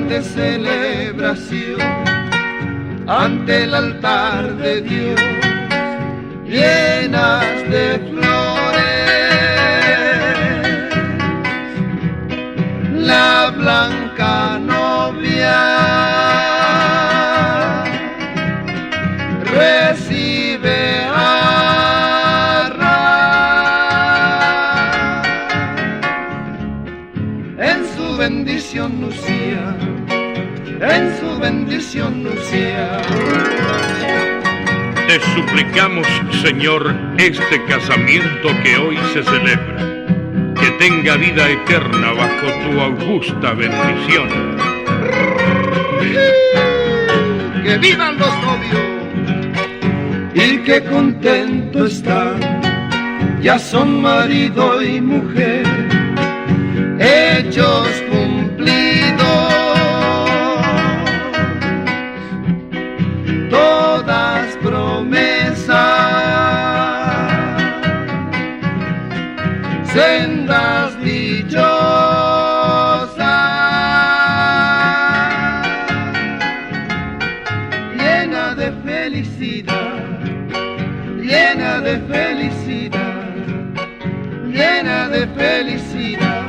grande celebración ante el altar de Dios, llenas de flores, la blanca novia recibe en su bendición Lucía, en su bendición Lucía. Te suplicamos, Señor, este casamiento que hoy se celebra, que tenga vida eterna bajo tu augusta bendición. ¡Que vivan los novios! Y que contento están, ya son marido y mujer, hechos cumplidos, todas promesas, sendas dichosas, llena de felicidad, llena de felicidad, llena de felicidad.